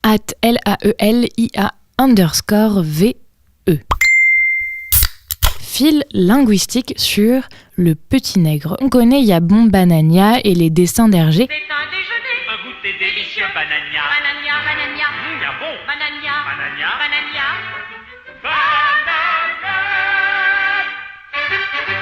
@LAELIA_VE. Fil linguistique sur le petit nègre. On connaît Yabon, Banania et les dessins d'Hergé. C'est un déjeuner, un goûter délicieux, Banania. Banania, Banania. Yabon. Banania. Banania. Banania. Banania.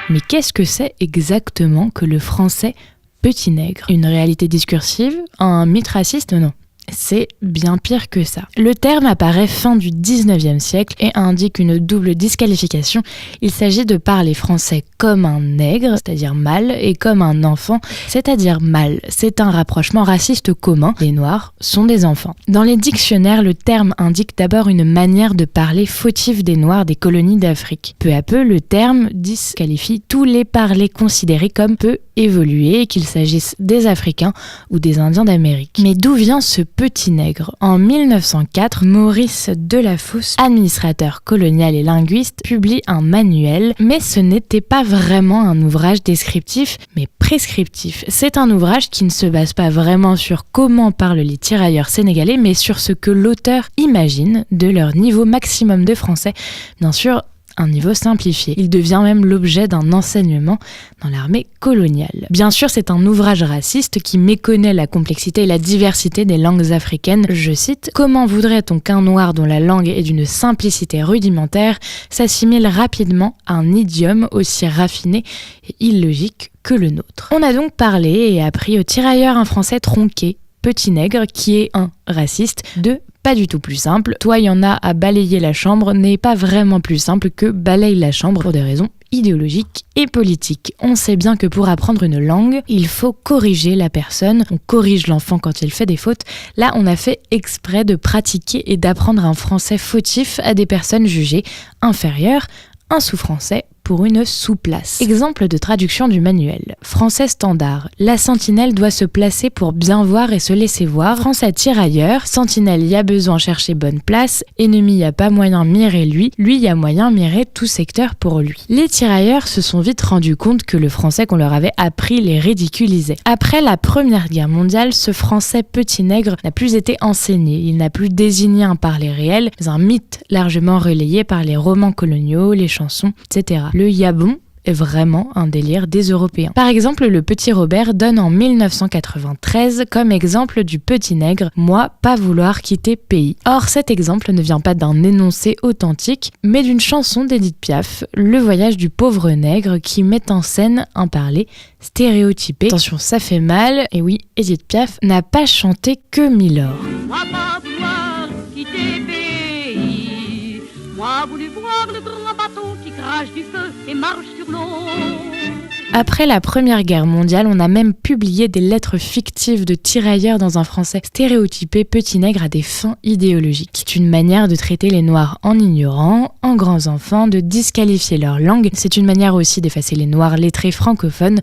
Mais qu'est-ce que c'est exactement que le français petit nègre? Une réalité discursive? Un mythe raciste? Non. C'est bien pire que ça. Le terme apparaît fin du 19e siècle et indique une double disqualification. Il s'agit de parler français comme un nègre, c'est-à-dire mâle, et comme un enfant, c'est-à-dire mâle. C'est un rapprochement raciste commun. Les Noirs sont des enfants. Dans les dictionnaires, le terme indique d'abord une manière de parler fautive des Noirs des colonies d'Afrique. Peu à peu, le terme disqualifie tous les parlers considérés comme peu évolués, qu'il s'agisse des Africains ou des Indiens d'Amérique. Mais d'où vient ce petit nègre? En 1904, Maurice Delafosse, administrateur colonial et linguiste, publie un manuel, mais ce n'était pas vraiment un ouvrage descriptif, mais prescriptif. C'est un ouvrage qui ne se base pas vraiment sur comment parlent les tirailleurs sénégalais, mais sur ce que l'auteur imagine de leur niveau maximum de français. Bien sûr, un niveau simplifié. Il devient même l'objet d'un enseignement dans l'armée coloniale. Bien sûr, c'est un ouvrage raciste qui méconnaît la complexité et la diversité des langues africaines. Je cite: « Comment voudrait-on qu'un noir dont la langue est d'une simplicité rudimentaire s'assimile rapidement à un idiome aussi raffiné et illogique que le nôtre ?» On a donc parlé et appris aux tirailleurs un français tronqué, petit nègre, qui est 1. Raciste, 2. Pas du tout plus simple. Toi, il y en a à balayer la chambre n'est pas vraiment plus simple que balaye la chambre pour des raisons idéologiques et politiques. On sait bien que pour apprendre une langue, il faut corriger la personne. On corrige l'enfant quand il fait des fautes. Là, on a fait exprès de pratiquer et d'apprendre un français fautif à des personnes jugées inférieures, un sous-français pour une sous-place. Exemple de traduction du manuel. Français standard. La sentinelle doit se placer pour bien voir et se laisser voir. Français tirailleur. Sentinelle y a besoin chercher bonne place. Ennemi y a pas moyen mirer lui. Lui y a moyen mirer tout secteur pour lui. Les tirailleurs se sont vite rendus compte que le français qu'on leur avait appris les ridiculisait. Après la Première Guerre mondiale, ce français petit nègre n'a plus été enseigné. Il n'a plus désigné un parler réel, mais un mythe largement relayé par les romans coloniaux, les chansons, etc. Le yabon est vraiment un délire des Européens. Par exemple, le petit Robert donne en 1993 comme exemple du petit nègre « Moi, pas vouloir quitter pays ». Or, cet exemple ne vient pas d'un énoncé authentique, mais d'une chanson d'Édith Piaf, Le voyage du pauvre nègre, qui met en scène un parler stéréotypé. Attention, ça fait mal, et oui, Édith Piaf n'a pas chanté que Milord. Moi pas vouloir quitter pays, moi voulu voir le grand bateau qui crache du feu et marche sur l'eau. Après la Première Guerre mondiale, on a même publié des lettres fictives de tirailleurs dans un français stéréotypé petit nègre à des fins idéologiques. C'est une manière de traiter les Noirs en ignorants, en grands enfants, de disqualifier leur langue. C'est une manière aussi d'effacer les Noirs lettrés francophones,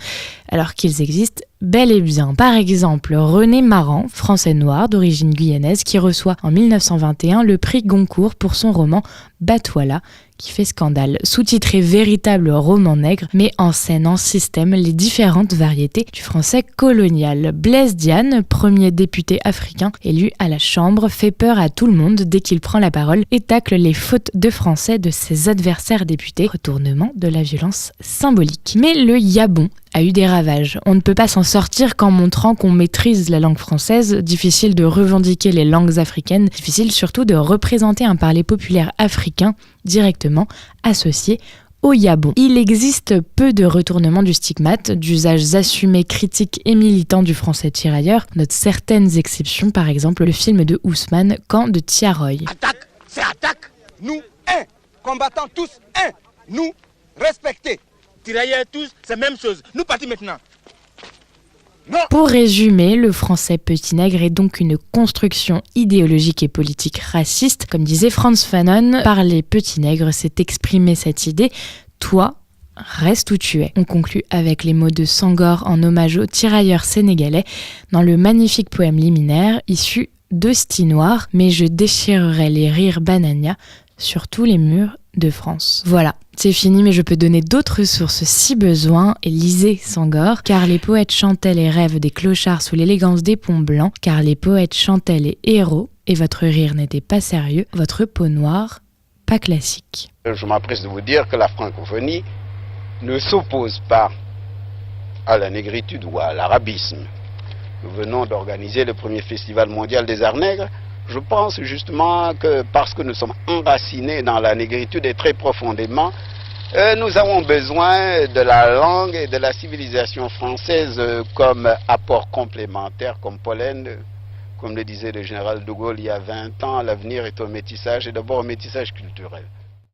alors qu'ils existent bel et bien. Par exemple, René Maran, français noir d'origine guyanaise, qui reçoit en 1921 le prix Goncourt pour son roman Batouala, qui fait scandale. Sous-titré Véritable roman nègre, met en scène en système les différentes variétés du français colonial. Blaise Diagne, premier député africain élu à la Chambre, fait peur à tout le monde dès qu'il prend la parole et tacle les fautes de français de ses adversaires députés. Retournement de la violence symbolique. Mais le yabon a eu des ravages. On ne peut pas s'en sortir qu'en montrant qu'on maîtrise la langue française. Difficile de revendiquer les langues africaines, difficile surtout de représenter un parler populaire africain directement associé au yabon. Il existe peu de retournements du stigmate, d'usages assumés, critiques et militants du français tirailleur. Note certaines exceptions, par exemple le film de Ousmane, Camp de Tiaroy. Attaque, c'est attaque. Nous, combattants tous, nous, respectés. Tirailleurs tous, c'est la même chose. Nous partons maintenant. Non. Pour résumer, le français petit nègre est donc une construction idéologique et politique raciste. Comme disait Frantz Fanon, parler petit nègre, c'est exprimer cette idée. Toi, reste où tu es. On conclut avec les mots de Senghor en hommage aux tirailleurs sénégalais dans le magnifique poème liminaire issu d'Hostie Noire, mais je déchirerai les rires Banania sur tous les murs de France. Voilà, c'est fini, mais je peux donner d'autres sources si besoin, et lisez Senghor, car les poètes chantaient les rêves des clochards sous l'élégance des ponts blancs, car les poètes chantaient les héros et votre rire n'était pas sérieux, votre peau noire, pas classique. Je m'empresse de vous dire que la francophonie ne s'oppose pas à la négritude ou à l'arabisme. Nous venons d'organiser le premier festival mondial des arts nègres. Je pense justement que parce que nous sommes enracinés dans la négritude et très profondément, nous avons besoin de la langue et de la civilisation française comme apport complémentaire, comme pollen. Comme le disait le général de Gaulle il y a 20 ans, l'avenir est au métissage et d'abord au métissage culturel.